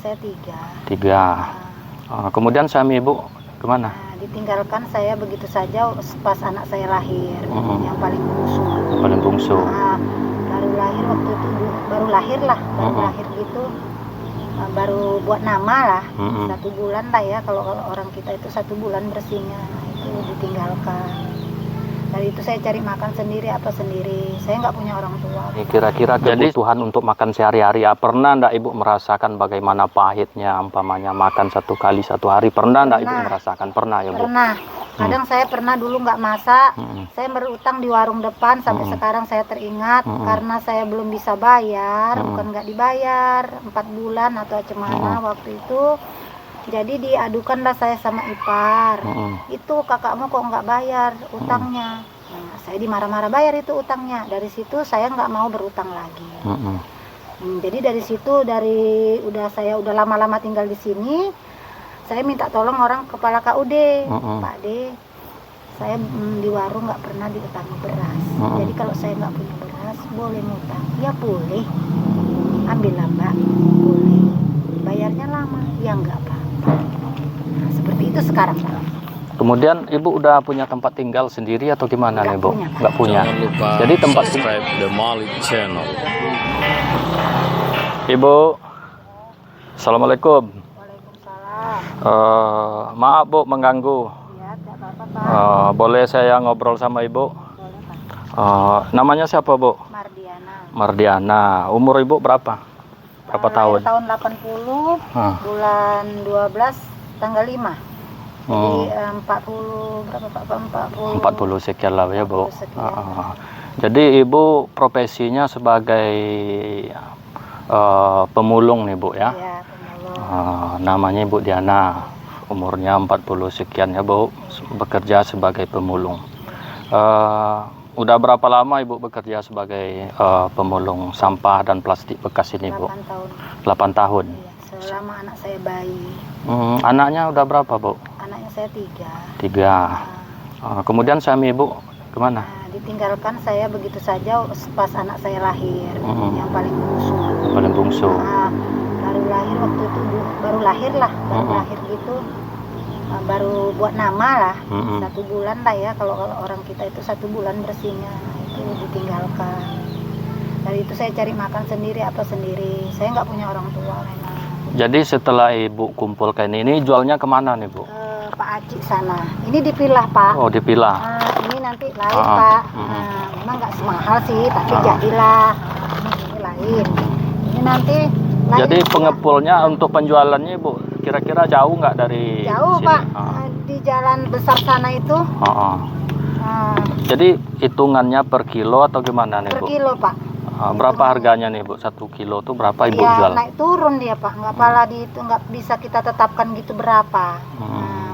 saya tiga. Tiga. Kemudian suami ibu kemana? Ditinggalkan saya begitu saja pas anak saya lahir, yang paling bungsu. Yang paling bungsu. Baru lahir waktu itu, baru lahir lah, lahir gitu, baru buat nama lah, 1 bulan lah ya, kalau orang kita itu 1 bulan bersihnya, itu ditinggalkan. Dari itu saya cari makan sendiri, apa sendiri, saya nggak punya orang tua. Kira-kira kebutuhan untuk makan sehari-hari, ya pernah ndak ibu merasakan bagaimana pahitnya umpamanya makan 1 kali 1 hari? Pernah ndak ibu merasakan? Pernah ya bu? Pernah. Kadang saya pernah dulu nggak masak, saya berutang di warung depan, sampai sekarang saya teringat, karena saya belum bisa bayar, bukan nggak dibayar, 4 bulan atau cemana waktu itu. Jadi diadukanlah saya sama ipar, itu kakakmu kok nggak bayar utangnya. Nah, saya dimarah-marah bayar itu utangnya. Dari situ saya nggak mau berutang lagi. Jadi dari situ, saya udah lama-lama tinggal di sini, saya minta tolong orang kepala KUD, Pak D, saya di warung nggak pernah diutangi beras. Jadi kalau saya nggak punya beras, boleh ngutang? Ya boleh, ambillah mbak, boleh. Bayarnya lama, ya nggak apa. Nah, seperti itu sekarang Pak. Kemudian ibu udah punya tempat tinggal sendiri atau gimana nih bu? Nggak punya. Jangan lupa jadi tempat subscribe The Malik Channel. Ibu, assalamualaikum. Waalaikumsalam. Maaf bu mengganggu. Ya, tidak apa-apa Pak. Boleh saya ngobrol sama ibu? Boleh Pak. Namanya siapa bu? Mardiana. Mardiana. Umur ibu berapa? Berapa tahun? Tahun 80, bulan 12, tanggal 5. Jadi 40 berapa Pak? 40 sekian lah ya bu. Jadi ibu profesinya sebagai pemulung nih bu ya? Iya, pemulung. Namanya Ibu Diana, umurnya 40 sekian ya bu, bekerja sebagai pemulung. Udah berapa lama ibu bekerja sebagai pemulung sampah dan plastik bekas ini bu? 8 tahun. 8 tahun. Iya, selama anak saya bayi. Anaknya udah berapa bu? Anaknya saya 3. 3. Kemudian suami ibu kemana? Ditinggalkan saya begitu saja pas anak saya lahir, yang paling bungsu. Yang paling bungsu. Baru lahir waktu itu, baru lahir lah, baru lahir gitu. Baru buat nama lah, 1 bulan lah ya, kalau orang kita itu 1 bulan bersihnya, itu ditinggalkan. Dari itu saya cari makan sendiri, apa sendiri, saya nggak punya orang tua memang. Jadi setelah ibu kumpulkan ini jualnya kemana nih bu? Ke Pak Aci sana, ini dipilah Pak. Oh dipilah. Ini nanti lain Pak, memang nggak semahal sih, tapi jadilah, ini lain, ini nanti lain. Jadi pengepulnya untuk penjualannya ibu kira-kira jauh nggak dari jauh sini? Pak, di jalan besar sana itu. Jadi hitungannya per kilo atau gimana nih per bu? Kilo Pak. Berapa harganya nih bu? 1 kilo tuh berapa ibu ya, jual? Naik turun dia Pak, nggak bisa kita tetapkan gitu berapa.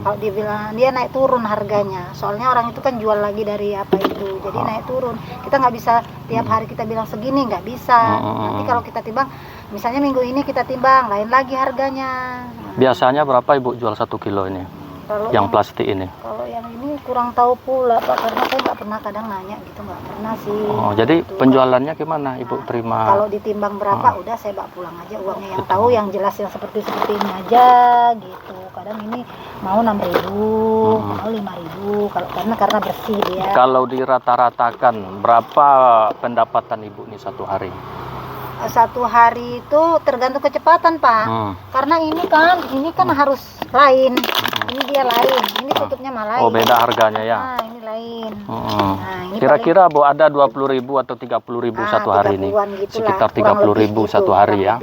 Kalau dia bilang dia naik turun harganya, soalnya orang itu kan jual lagi dari apa itu, jadi naik turun. Kita nggak bisa tiap hari kita bilang segini, nggak bisa. Nanti kalau kita timbang, misalnya minggu ini kita timbang, lain lagi harganya. Biasanya berapa ibu jual 1 kilo ini? Kalau yang plastik ini? Kalau yang ini kurang tahu pula Pak, karena saya nggak pernah kadang nanya gitu, nggak pernah sih. Jadi gitu. Penjualannya gimana ibu terima? Kalau ditimbang berapa, udah saya bawa pulang aja uangnya, yang tahu yang jelas yang seperti ini aja gitu. Kadang ini mau 6.000, mau 5.000, karena bersih dia. Kalau dirata-ratakan berapa pendapatan ibu nih 1 hari? 1 hari itu tergantung kecepatan Pak, karena ini kan harus lain, ini dia lain, ini tutupnya malah lain. Oh beda harganya ya? Ini lain. Kira-kira bu ada 20.000 atau 30.000 1 hari ini? Gitu sekitar 30.000 1 hari ya?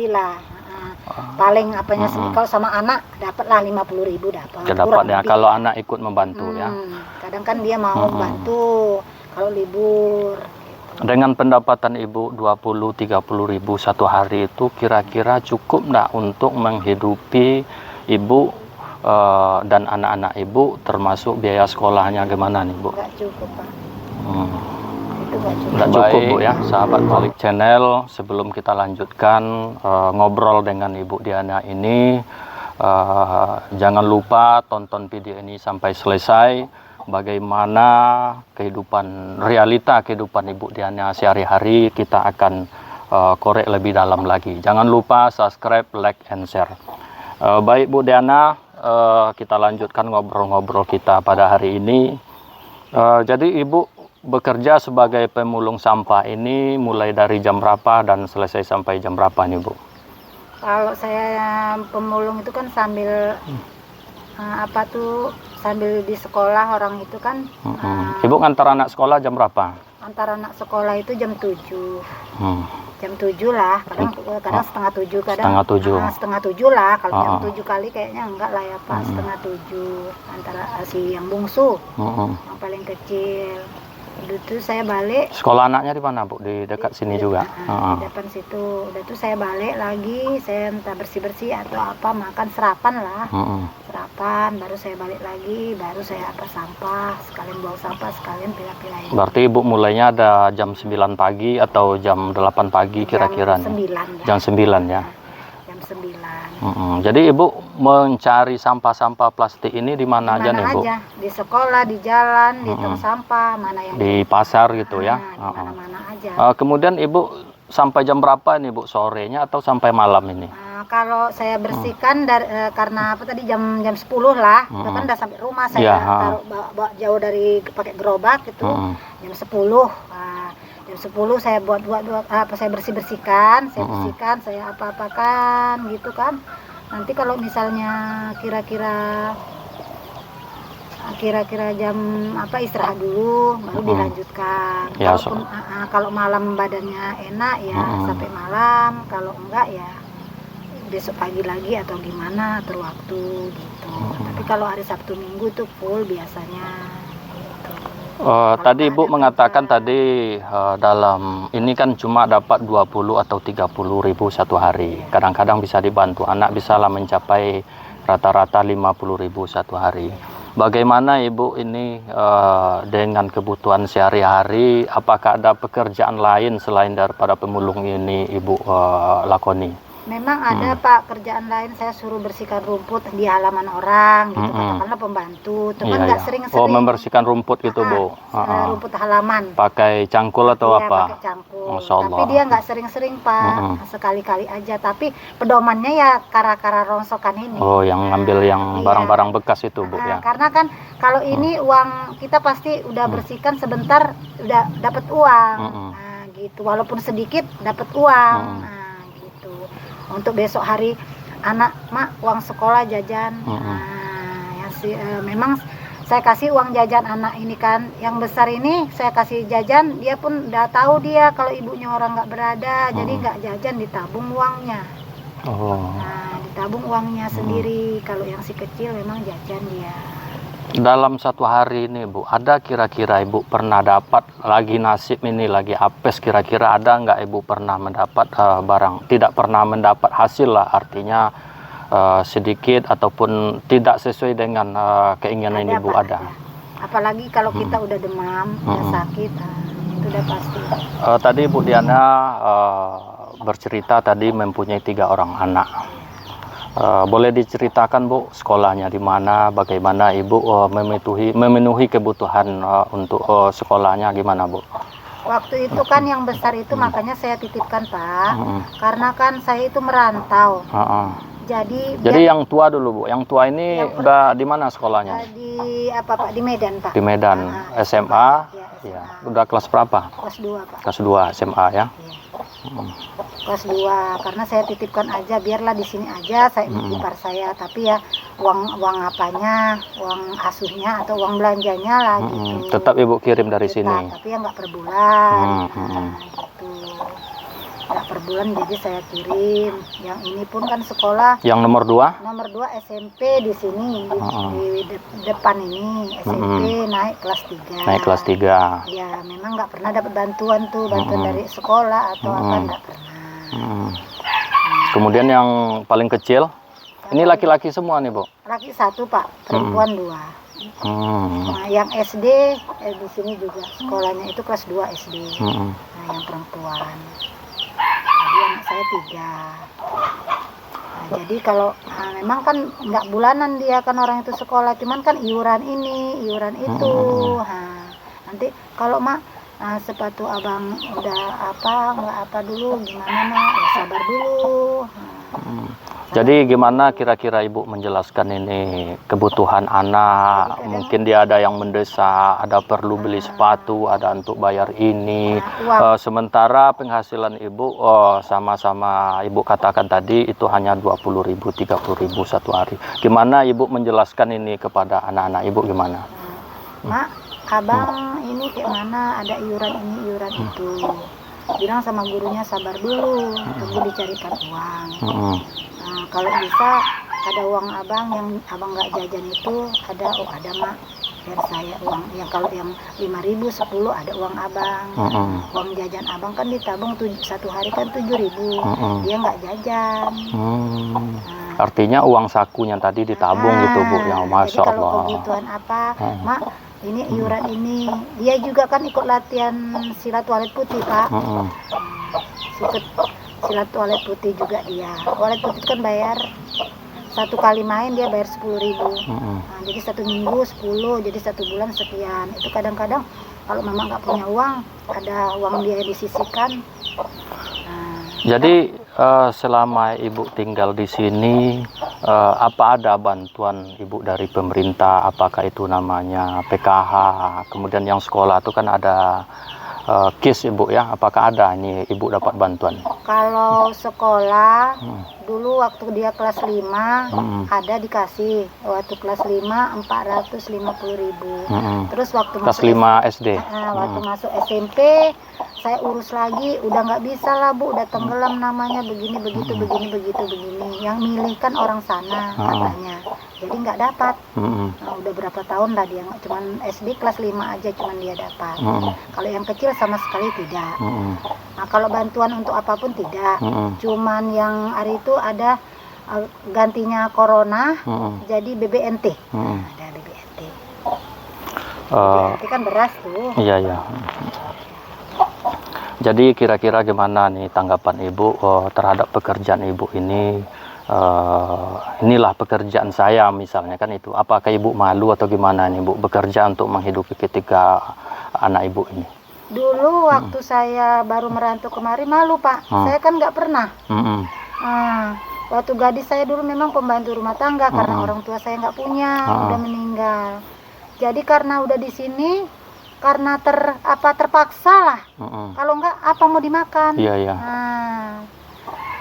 Paling apanya kalau sama anak dapatlah 50.000 dapat ya, kalau anak ikut membantu ya. Kadang kan dia mau bantu kalau libur. Dengan pendapatan ibu 20-30.000 1 hari itu kira-kira cukup enggak untuk menghidupi ibu dan anak-anak ibu, termasuk biaya sekolahnya gimana nih bu? Enggak cukup Pak. Enggak cukup bu ya. Sahabat Malik Channel, sebelum kita lanjutkan ngobrol dengan Ibu Diana ini, jangan lupa tonton video ini sampai selesai. Bagaimana realita kehidupan Ibu Diana sehari-hari. Kita akan korek lebih dalam lagi. Jangan lupa subscribe, like, and share. Baik Bu Diana, kita lanjutkan ngobrol-ngobrol kita pada hari ini. Jadi Ibu bekerja sebagai pemulung sampah ini mulai dari jam berapa dan selesai sampai jam berapa nih Bu? Kalau saya pemulung itu kan sambil sambil di sekolah orang itu kan. Ibu ngantar anak sekolah jam berapa? Antar anak sekolah itu jam 7. Jam 7 lah, kadang setengah 7, kadang setengah 7 lah. Kalau jam 7 kali kayaknya enggak lah ya Pak, setengah 7 antara si yang bungsu, yang paling kecil. Itu saya balik. Sekolah anaknya di mana Bu? Di dekat sini juga? Di depan situ. Udah tuh saya balik lagi, saya entah bersih-bersih atau apa, makan sarapan lah. Sarapan, baru saya balik lagi, baru saya sampah, sekalian buang sampah, sekalian pilah-pilahin. Berarti Ibu mulainya ada jam 9 pagi atau jam 8 pagi kira-kira? Jam 9. Jam 9 ya? Jam 9. Jadi Ibu mencari sampah-sampah plastik ini di mana aja nih Bu? Di sekolah, di jalan, di tong sampah, mana yang di pasar gitu ya? Di mana-mana aja. Kemudian Ibu sampai jam berapa ini Bu? Sorenya atau sampai malam ini? Kalau saya bersihkan karena jam 10 lah, itu kan udah sampai rumah, saya taruh bawa jauh dari pakai gerobak gitu. Jam 10. Jam 10 saya saya bersihkan, saya apa-apakan gitu kan. Nanti kalau misalnya kira-kira jam istirahat dulu baru dilanjutkan. Kalaupun kalau malam badannya enak ya sampai malam, kalau enggak ya besok pagi lagi atau gimana atur waktu gitu. Tapi kalau hari Sabtu Minggu tuh full biasanya. Tadi Ibu mengatakan dalam ini kan cuma dapat 20 atau 30 ribu satu hari. Kadang-kadang bisa dibantu anak bisa lah mencapai rata-rata 50 ribu satu hari. Bagaimana Ibu ini dengan kebutuhan sehari-hari? Apakah ada pekerjaan lain selain daripada pemulung ini Ibu lakoni? Memang ada Pak kerjaan lain, saya suruh bersihkan rumput di halaman orang gitu, katakanlah pembantu. Itu kan nggak sering-sering. Membersihkan rumput gitu Bu? Rumput halaman. Pakai cangkul atau apa? Pakai cangkul. Masya Allah. Tapi dia nggak sering-sering Pak, sekali-kali aja. Tapi pedomannya ya kara-kara rongsokan ini. Yang ngambil yang barang-barang bekas itu Bu ya? Karena kan kalau ini uang kita pasti udah bersihkan sebentar udah dapat uang. Gitu. Walaupun sedikit dapat uang. Untuk besok hari anak uang sekolah jajan. Memang saya kasih uang jajan anak ini kan, yang besar ini saya kasih jajan, dia pun udah tahu dia kalau ibunya orang nggak berada, jadi nggak jajan, ditabung uangnya. Ditabung uangnya sendiri. Kalau yang si kecil memang jajan dia. Dalam satu hari ini Bu, ada kira-kira Ibu pernah dapat lagi nasib ini lagi apes, kira-kira ada nggak Ibu pernah mendapat barang, tidak pernah mendapat hasil lah, artinya sedikit ataupun tidak sesuai dengan keinginan Ibu ada? Apalagi kalau kita udah demam, udah sakit, itu udah pasti. Tadi Bu Diana bercerita tadi mempunyai 3 orang anak. Boleh diceritakan Bu sekolahnya di mana, bagaimana Ibu memenuhi kebutuhan untuk sekolahnya gimana Bu? Waktu itu kan yang besar itu makanya saya titipkan Pak, karena kan saya itu merantau. Jadi yang tua dulu Bu, yang tua ini udah di mana sekolahnya? Di Medan Pak. Di Medan, SMA, ya. Udah kelas berapa? Kelas 2 Pak. Kelas 2 SMA ya. Kelas 2, karena saya titipkan aja, biarlah di sini aja saya ipar saya, tapi ya uang apanya, uang asuhnya atau uang belanjanya lah gitu. Tetap Ibu kirim dari sini. Tapi ya nggak per bulan. Gitu. Nggak per bulan, jadi saya kirim. Yang ini pun kan sekolah. Yang nomor 2? Nomor 2 SMP di sini, di depan ini SMP naik kelas 3. Naik kelas 3. Ya memang nggak pernah dapat bantuan dari sekolah atau apa, nggak pernah. Kemudian yang paling kecil, ini laki-laki semua nih Bu? Laki 1 Pak, perempuan 2. Nah, yang SD di sini juga sekolahnya itu kelas 2 SD. Nah, yang perempuan. Jadi anak saya 3. Nah, jadi kalau memang kan nggak bulanan dia kan orang itu sekolah, cuman kan iuran ini, iuran itu. Nah, nanti kalau sepatu abang udah nggak apa dulu, gimana nak, ya sabar dulu. Jadi gimana kira-kira ibu menjelaskan ini kebutuhan anak? Mungkin dia ada yang mendesak, ada perlu beli sepatu, ada untuk bayar ini. Sementara penghasilan ibu sama-sama ibu katakan tadi itu hanya 20.000, 30.000 satu hari. Gimana ibu menjelaskan ini kepada anak-anak ibu gimana? Mak, abang ini kayak mana, ada iuran ini iuran itu. Bilang sama gurunya sabar dulu, tunggu dicarikan uang. Nah, kalau bisa ada uang abang yang abang nggak jajan itu ada mak, biar saya uang yang kalau yang 5.000 10 ada uang abang. Uang jajan abang kan ditabung satu hari kan 7.000, dia nggak jajan. Artinya uang sakunya tadi ditabung gitu Bu, yang masya jadi kalau Allah. kebutuhan apa, mak ini iuran ini, dia juga kan ikut latihan silat toilet putih Pak. Ikut silat toilet putih juga dia. Toilet putih kan bayar, satu kali main dia bayar 10.000. Nah, jadi 1 minggu 10, jadi 1 bulan sekian. Itu kadang-kadang kalau memang nggak punya uang, ada uang dia disisihkan. Jadi selama ibu tinggal di sini, apa ada bantuan ibu dari pemerintah? Apakah itu namanya PKH? Kemudian yang sekolah itu kan ada KIS ibu ya. Apakah ada ini ibu dapat bantuan? Kalau sekolah dulu waktu dia kelas 5 ada dikasih, waktu kelas 5 450.000. Terus waktu Kelas masuk 5 SD. Waktu masuk SMP saya urus lagi, udah nggak bisa lah Bu, udah tenggelam namanya, begini begitu begini. Yang milih kan orang sana katanya, jadi nggak dapat. Nah, udah berapa tahun lah dia, cuman SD kelas 5 aja cuman dia dapat. Kalau yang kecil sama sekali tidak. Nah, kalau bantuan untuk apapun tidak, cuman yang hari itu ada gantinya corona, jadi BBNT. Ada BBNT. BBNT kan beras tuh. Iya. Jadi kira-kira gimana nih tanggapan ibu terhadap pekerjaan ibu ini? Inilah pekerjaan saya misalnya kan itu. Apakah ibu malu atau gimana nih Bu bekerja untuk menghidupi ketiga anak ibu ini? Dulu waktu saya baru merantau kemari malu Pak. Saya kan nggak pernah. Waktu gadis saya dulu memang pembantu rumah tangga karena orang tua saya nggak punya, udah meninggal. Jadi karena udah di sini, karena terpaksa lah. Kalau nggak apa mau dimakan? Iya.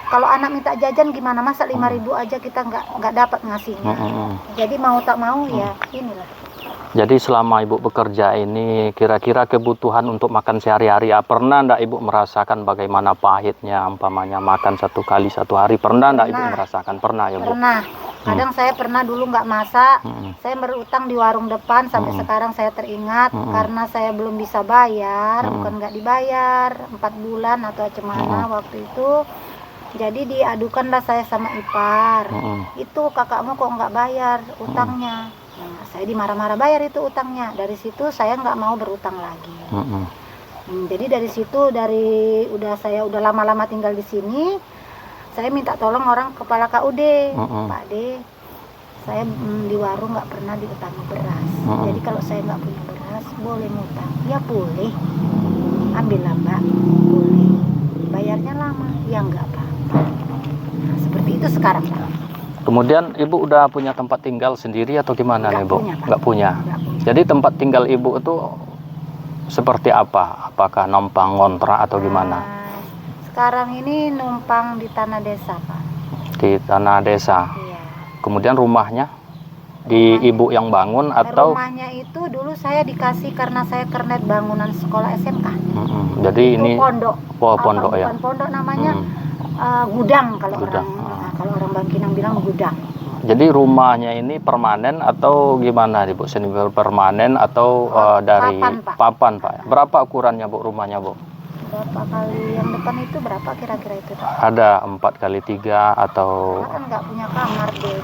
Kalau anak minta jajan gimana, masa 5.000 aja kita nggak dapat ngasihnya. Jadi mau tak mau ya inilah. Jadi selama ibu bekerja ini kira-kira kebutuhan untuk makan sehari-hari ya, pernah enggak ibu merasakan bagaimana pahitnya umpamanya makan 1 kali 1 hari? Pernah enggak ibu merasakan? Pernah ya Bu? Pernah. Kadang saya pernah dulu nggak masak, saya berutang di warung depan sampai sekarang saya teringat karena saya belum bisa bayar, bukan nggak dibayar 4 bulan atau cemana waktu itu. Jadi diadukanlah saya sama ipar, itu kakakmu kok nggak bayar utangnya. Nah, saya dimarah-marah bayar itu utangnya. Dari situ saya nggak mau berutang lagi. Jadi dari situ, saya udah lama-lama tinggal di sini, saya minta tolong orang kepala KUD, Pak D, saya di warung nggak pernah diutangi beras. Jadi kalau saya nggak punya beras boleh ngutang, ya boleh, ambillah Mbak, boleh, bayarnya lama, ya nggak apa-apa. Nah, seperti itu sekarang Pak. Kemudian ibu udah punya tempat tinggal sendiri atau gimana nih Bu? Nggak punya. Nggak punya. Jadi tempat tinggal ibu itu seperti apa? Apakah numpang ngontrak atau gimana? Sekarang ini numpang di tanah desa Pak. Di tanah desa. Iya. Kemudian rumahnya di ibu yang bangun atau? Rumahnya itu dulu saya dikasih karena saya kernet bangunan sekolah SMK. Jadi itu ini pondok. Pondok ya. Bukan pondok namanya. Gudang kalau Gudang. kalau orang Bangkinang bilang gudang. Jadi rumahnya ini permanen atau gimana Bu? Seni permanen atau dari papan Pak? Berapa ukurannya Bu rumahnya Bu? Berapa kali yang depan itu berapa kira-kira itu? Ada 4x3 atau? Karena kan nggak punya kamar deh.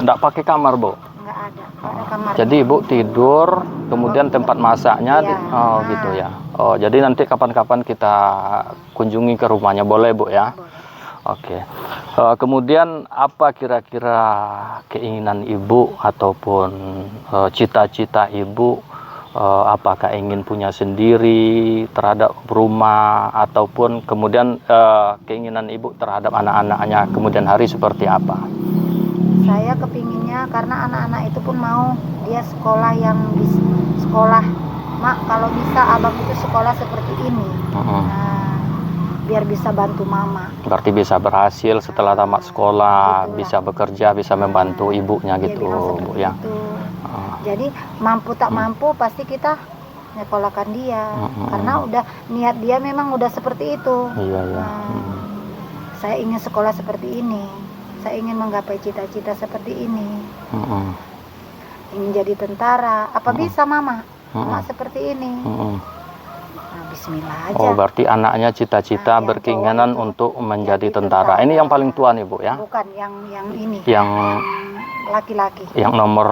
Nggak pakai kamar Bu? Nggak ada kamar. Jadi Ibu tidur, kemudian tempat masaknya, gitu ya. Oh, jadi nanti kapan-kapan kita kunjungi ke rumahnya, boleh Bu ya? Boleh. Oke. Kemudian apa kira-kira keinginan Ibu ataupun cita-cita Ibu apakah ingin punya sendiri terhadap rumah, ataupun kemudian keinginan ibu terhadap anak-anaknya kemudian hari seperti apa? Saya kepinginnya karena anak-anak itu pun mau dia sekolah yang di sekolah, mak kalau bisa abang itu sekolah seperti ini. Nah, biar bisa bantu mama. Berarti bisa berhasil setelah tamat sekolah, Gitulah. bisa bekerja, bisa membantu ibunya Dia gitu, bilang Bu seperti ya. itu. Jadi mampu tak mampu pasti kita nyekolahkan dia, karena udah niat dia memang udah seperti itu. Iya, iya. Saya ingin sekolah seperti ini, saya ingin menggapai cita-cita seperti ini, ingin jadi tentara. Apa bisa mama? Mama seperti ini. Nah, Bismillah aja. Oh, berarti anaknya cita-cita Yang berkeinginan cowok itu untuk menjadi jadi tentara. tentara. Ini yang paling tua nih, Bu ya. Bukan yang ini. Yang laki-laki. yang nomor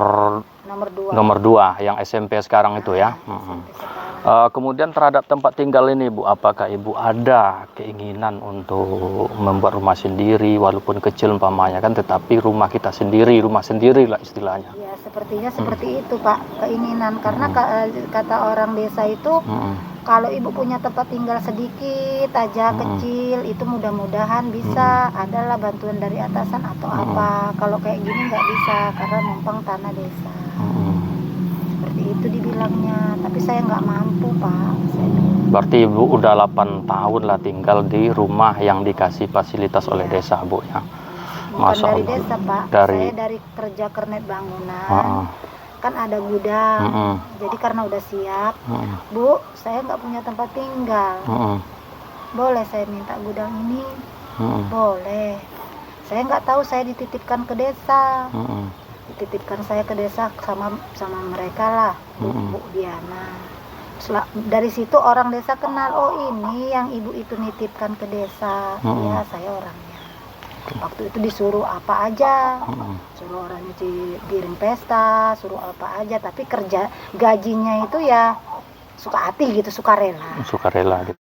Nomor 2. 2 yang SMP sekarang itu ya. SMP sekarang. Kemudian terhadap tempat tinggal ini, Bu, apakah Ibu ada keinginan untuk membuat rumah sendiri walaupun kecil umpamanya kan, tetapi rumah kita sendiri, rumah sendiri lah istilahnya. Ya, sepertinya seperti itu, Pak, keinginan. Karena kata orang desa itu, kalau ibu punya tempat tinggal sedikit aja, kecil, itu mudah-mudahan bisa adalah bantuan dari atasan atau apa. Kalau kayak gini nggak bisa, karena numpang tanah desa. Seperti itu dibilangnya, tapi saya nggak mampu, Pak. Berarti Ibu udah 8 tahun lah tinggal di rumah yang dikasih fasilitas oleh desa, Bu ya. Bukan Masya dari Allah. desa, Pak. Dari- Saya dari kerja kernet bangunan. Kan ada gudang. Jadi karena udah siap, Bu, saya nggak punya tempat tinggal. Boleh saya minta gudang ini? Boleh. Saya nggak tahu, saya dititipkan ke desa. Dititipkan saya ke desa sama mereka lah, Bu Diana. Dari situ orang desa kenal, oh ini yang ibu itu nitipkan ke desa. Ya, saya orangnya. Waktu itu disuruh apa aja, suruh orangnya kirim pesta, suruh apa aja, tapi kerja gajinya itu ya suka hati gitu, suka rela. Sukarela gitu.